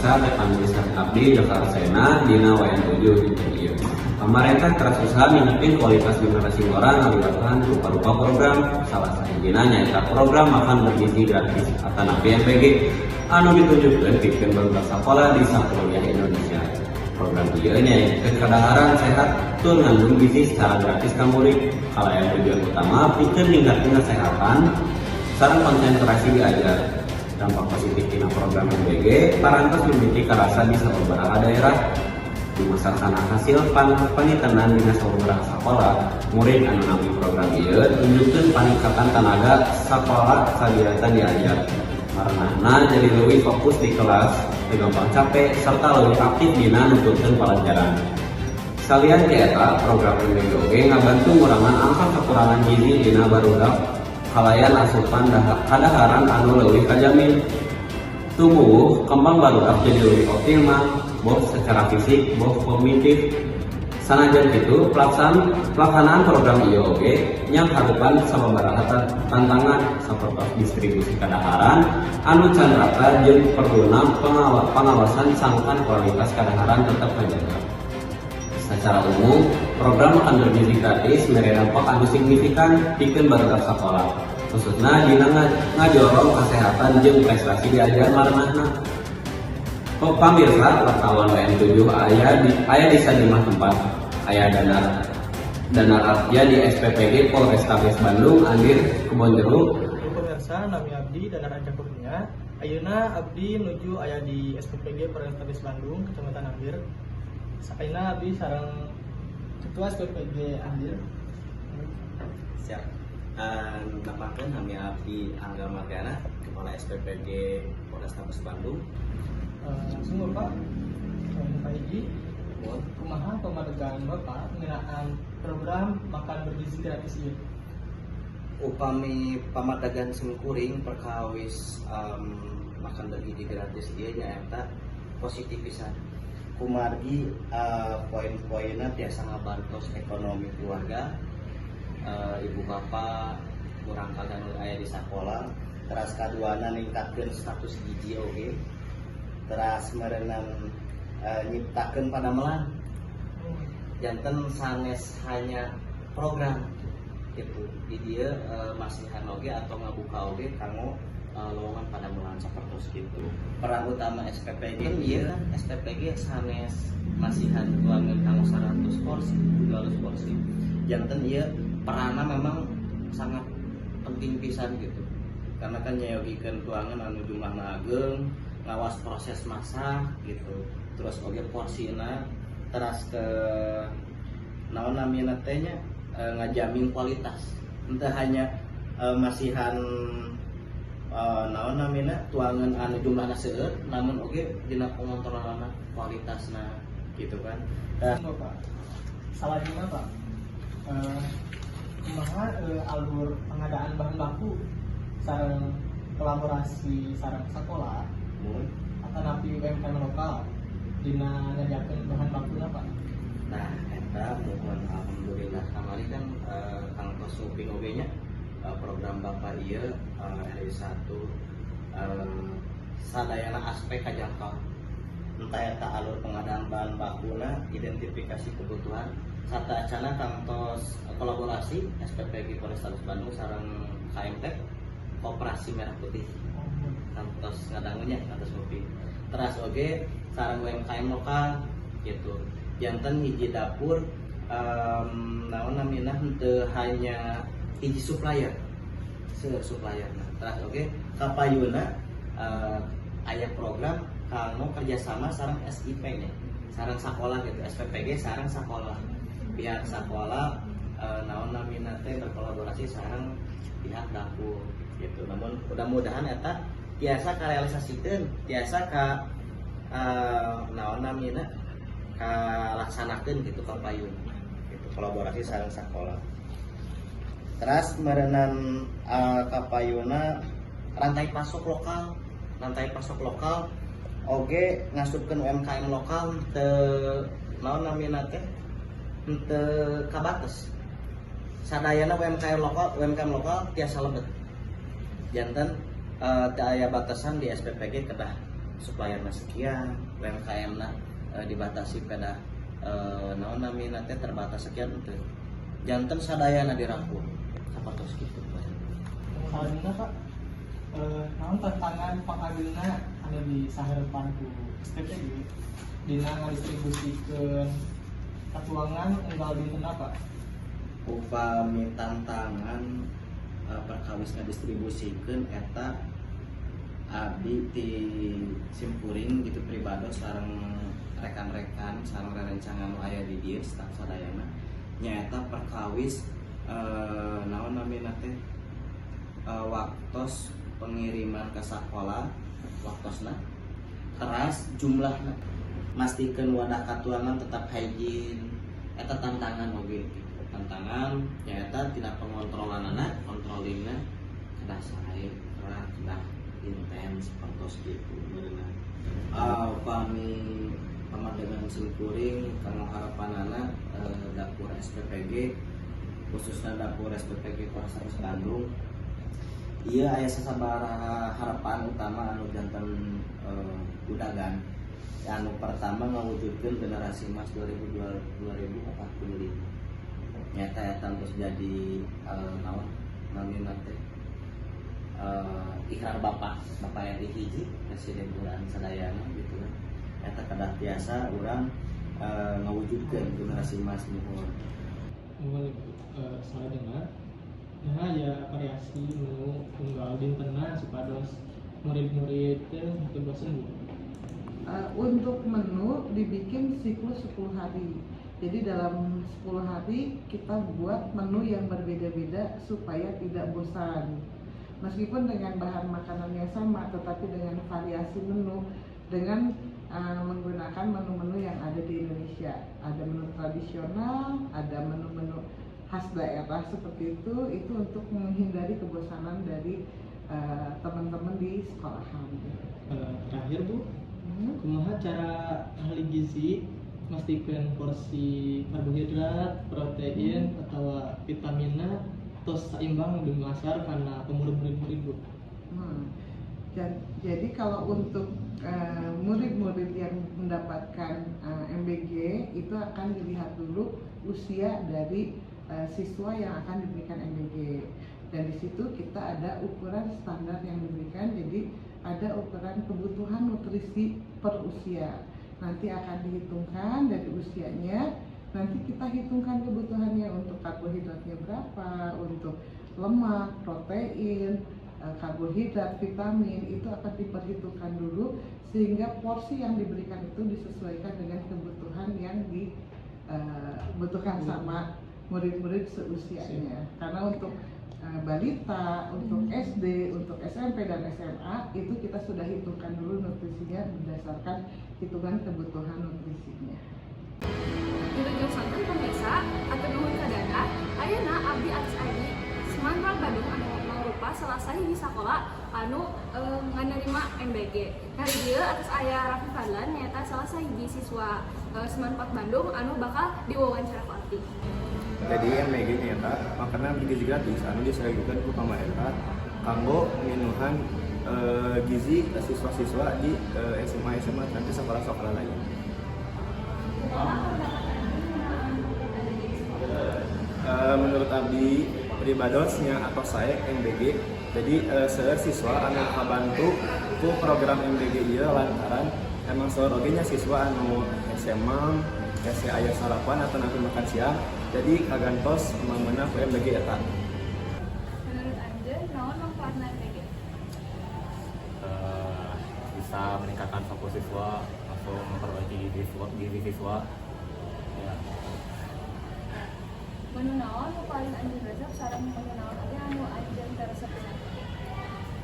pamirsa penulisan abdi Dr. Sena dina wayan 7 di ieu. Pemerintah terus usaha ningkatin kualitas generasi orang ngaliwatan rupa-rupa program. Salah sahijina nyaeta program makan bergizi gratis atau PMPG anu ditunjukkeun pikeun barudak sakola di sakuliah Indonesia. Program ieu nyaeta kadahaaran sehat tur ngandung gizi secara gratis ka murid. Kalayan tujuan utama pikeun ningkatin kesehatan sareng konsentrasi diajar. Dampak positif dina program MBG parantos mimiti karasa di sababaraha daerah. Di masa sana hasil panitenan dina sababaraha sakola, murid anu nampi program ieu tunjukkeun paningkatan tenaga sakola sagiratan diajar. Maranahna jadi leuwih fokus di kelas, teu gampang capek serta leuwih aktif dina nuntutkeun pelajaran. Salian ti eta, program MBG oge ngabantu ngurangan angka kekurangan gizi dina barudak kalayan asupan kadaharan anu leuwih kajamin. Tumbuh kembang barudak jadi leuwih optimal, both secara fisik, both kognitif. Sanajan kitu, pelaksanaan program ieu oge nya harupan sababaraha tantangan sapertos distribusi kadaharan anu can rata jeung perluna pengawasan sangkan kualitas kadaharan tetep kajaga. Secara umum, program makan bergizi gratis mere dampak anu signifikan pikeun barudak sakola, khususna dina ngajorong kesehatan jeung prestasi diajar maranahna. Pamirsa, wartawan WN7 aya di sajumlah tempat. Aya Danar Artia di SPPG Polrestabes Bandung, Andir, Kebonjeruk. Pemirsa, nami abdi Danar Artia Kurnia. Ayeuna abdi nuju aya di SPPG Polrestabes Bandung, Kecamatan Andir. Saena abdi sareng ketua SPPG Andir. Siap. Namakeun nami abdi Angga Mardiana, Kepala SPPG Polrestabes Bandung. Langsung Bapak, Pak Iji, kumaha pamadegan Bapak ngeunaan program makan bergizi gratis ieu? Upami pamadegan singkuring perkawis makan bergizi gratis ieu nyaeta positif pisan. Kumargi poin-poinna tiasa ngabantos ekonomi keluarga, ibu bapak kurang kadang aya di sakola, teras kaduana ningkatkeun status gizi oge, teras merenang nyiptakeun padamelan janten sanes hanya program gitu di dieu masihan oge atau ngabuka oge kanggo lowongan padamelan sapertos kitu. Peran utama SPPG ieu SPPG sanes masihan tuangan kanggo 100 porsi 200 porsi janten ieu peranna memang sangat penting pisan gitu karena kan nyayogikeun tuangan anu jumlahna ageung, ngawas proses masak gitu, terus oge porsina teras ke naon namina teh nya ngajamin kualitas entah hanya masihan naon namina tuangan anu jumlahna seueur namun oge dina pengontrolanna kualitasna gitu kan. Bapak, salahnya Pak, kumaha alur pengadaan bahan baku sareng kolaborasi sareng sakola atau napi UMKM lokal dina ngajakeun bahan bakuna Pak. Nah, eta mohon alhamdulillah kamari kan Kang Tos Suping oge nya program Bapak ieu RI1 sadayana aspek kajangkau. Entah eta alur pengadaan bahan bakuna, identifikasi kebutuhan, sarta acana Kang Tos kolaborasi SPPG Polrestabes Bandung sareng KMT Koperasi Merah Putih. Kantos ngadangunya kantos kopi. Teras oge sareng UMKM lokal gitu. Janten hiji dapur naon namina teu hanya hiji supplier. Supplier. Teras oge kapayuna aya program kanggo kerjasama sareng SIP nya. Sareng sakola gitu, SPPG sareng sakola. Pihak sakola naon namina teh berkolaborasi sareng pihak dapur gitu. Namun mudah-mudahan eta tiasa karealisasikeun, tiasa ka naon namina kalaksanakeun gitu ka payun gitu kolaborasi sareng sakola. Teras merenang ka payuna rantai pasok lokal oge ngasupkeun UMKM lokal teu naon namina teh teu kabates. Sadayana UMKM lokal tiasa lebet. Janten teu aya batasan di SPPG kedah supplierna sekian, UMKM-na dibatasi pada naon namina teh terbatas sekian teh. Janten sadayana dirangkul. Sapertos kitu. Misalnya Pak, naon tantangan pangagilna anu di saharepan ku STPG dina ngadistribusikan katuangan unggal dinten Pak? Upami tantangan perkawis ngadistribusikan eta abdi di simpuring gitu pribados sareng rekan-rekan sareng rerencangan nu aya di dieu staf sadayana nyaeta perkawis naon namina teh waktos pengiriman ke sekolah waktosna teras jumlahna mastikeun wadah katuangan tetap hygiene eta tantangan oge tantangan nyaeta tidak pengontrolanana kontrolingna kedah sae kedah kedah intens pertos gitu beunang upami pamadegan simkuring kanggo harapanana dapur SPPG khususnya dapur SPPG Polrestabes Bandung ieu aya sasabaraha harapan utama anu janten udagan anu pertama ngawujudkeun generasi emas 2045 nyata eta terus jadi naon namina teh ikrar bapak RI hiji presiden urang sadayana gitu kan eta kedah tiasa urang ngawujudkeun generasi emas nuhun. Saya dengar nah ya variasi menu unggal dintenna supados murid-murid teh teu bosen. Untuk menu dibikin siklus 10 hari. Jadi dalam 10 hari kita buat menu yang berbeda-beda supaya tidak bosan. Meskipun dengan bahan makanan yang sama, tetapi dengan variasi menu, dengan menggunakan menu-menu yang ada di Indonesia. Ada menu tradisional, ada menu-menu khas daerah seperti itu untuk menghindari kebosanan dari teman-teman di sekolahan. Terakhir Bu, kumaha cara ahli gizi memastikan porsi karbohidrat, protein atau vitaminnya tos seimbang dimasar karena murid-murid Bu. Jadi kalau untuk murid-murid yang mendapatkan MBG itu akan dilihat dulu usia dari siswa yang akan diberikan MBG, dan di situ kita ada ukuran standar yang diberikan. Jadi ada ukuran kebutuhan nutrisi per usia, nanti akan dihitungkan dari usianya, nanti kita hitungkan kebutuhannya untuk karbohidratnya berapa, untuk lemak, protein, karbohidrat, vitamin, itu akan diperhitungkan dulu sehingga porsi yang diberikan itu disesuaikan dengan kebutuhan yang dibutuhkan sama murid-murid seusianya. Karena untuk balita, untuk SD, untuk SMP dan SMA itu kita sudah hitungkan dulu nutrisinya berdasarkan hitungan kebutuhan nutrisinya. Wilujeng sonten pemirsa, atur nuhun kadana, ayeuna abdi atas adi Semanrat Bandung anu mangrupa salah sahiji sakola anu nganerima MBG. Kali dieu atas aya Raffi Fadlan nyaeta salah sahiji siswa Semanrat Bandung anu bakal diwawancara ku abdi. Jadi MBG nyata makanan gizi gratis anu disajikan ku pamarentah kanggo minuhan gizi siswa-siswa di SMA dan sekolah-sekolah lain. Menurut abdi pribadosnya atau saya MBG, jadi saya siswa anu kabantu ku program MBG ieu lantaran emang sorogenya siswa anu SMA aya sarapan atau nanti makan siang, jadi kagantos mamana ku MBG eta. Menurut Anda, naon manfaatna MBG? Bisa meningkatkan fokus siswa atau memperbaiki diri siswa. Ya. Menu naon nu paling anjeun resep sareng menu naon age anu anjeun teresepna?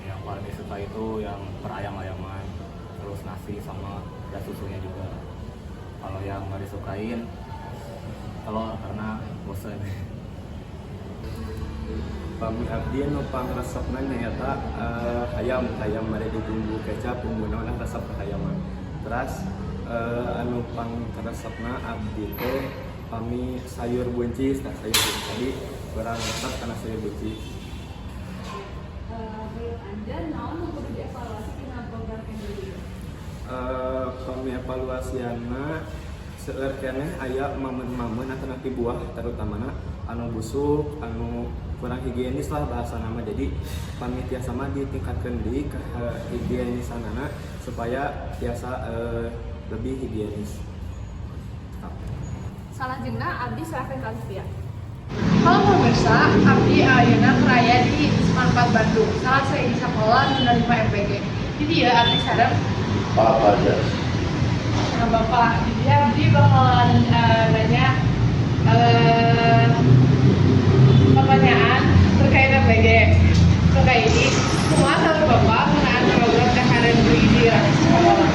Yang paling disuka itu yang perayam-ayaman, terus nasi sama ada susunya juga. Kalau yang nggak disukain telur karena bosan. Pami abdi nu pangresepna nyaeta hayam mare dibumbu kecap bumbunaon resep hayaman. Terus anu pangresepna abdi teh pami sayur buncis, sayur buncis tadi kurang resep karena sayur buncis. Menurut Anda, naon nu kudu dievaluasi tina program MBG? Pengevaluasiana seueur keneh aya mamun-mamun atau nanti buah terutamana anu busuk, anu kurang higienis lah bahasa nama. Jadi pami tiasa mah ditingkatkeun deui ke higienisanana supaya tiasa lebih higienis. Salajengna abdi serahkeun ka Alfia. Halo pemirsa, abdi ayeuna keraya di Semanpat Bandung. Salah saya di sekolah menerima MPG. Jadi ya abdi sareng apa aja? sama Bapak. Jadi abdi bakalan nanya pertanyaan terkait MPG. Terkait ini, semua sama Bapak mengenai program KKN di Rasis Sekolah.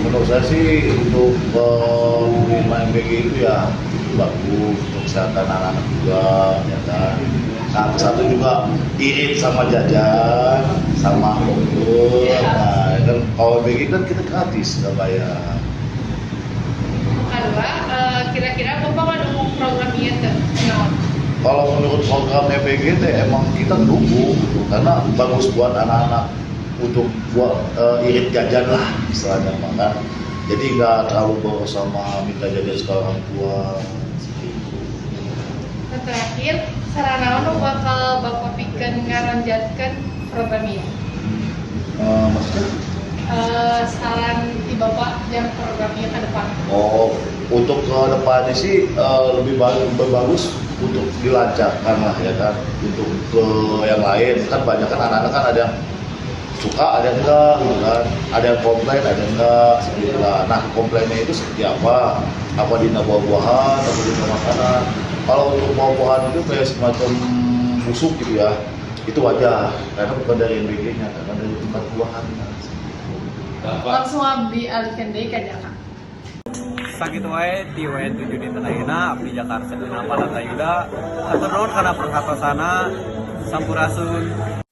Menurut saya sih untuk menerima MBG itu ya bagus untuk kesehatan anak-anak juga, ya kan. Nah, satu juga irit sama jajan, sama umur. Nah, kan kalau MBG kan kita gratis, nggak bayar. Kedua, kira-kira Bapak mendukung program ini tuh? Kalau menurut program MBG emang kita dukung gitu, karena bagus buat anak-anak untuk buat irit jajan lah istilahnya makan. Jadi nggak terlalu boros sama minta jajan ke orang tua. Dan terakhir, sarana anu bakal Bapak pikeun ngaranjatkeun program ini? Maksudnya? Saran di Bapak yang programnya ke depan. Oh, untuk ke depannya sih lebih bagus untuk dilancarkan lah ya kan. Untuk ke yang lain kan banyak kan anak-anak kan ada yang suka, ada yang enggak gitu kan. Ada yang komplain, ada yang enggak gitu lah. Nah, komplainnya itu seperti apa? Apa di buah-buahan, apa di makanan. Kalau untuk buah-buahan itu kayak semacam busuk gitu ya. Itu wajar karena bukan dari MBG-nya, karena dari tempat buahan. Langsung abdi alihkeun deui ka Jaka. Sakitu wae di WN 7 di Ayeuna abdi Jakarta Sedenapa Latayuda. Satur nuhun kana perhatosana. Sampurasun.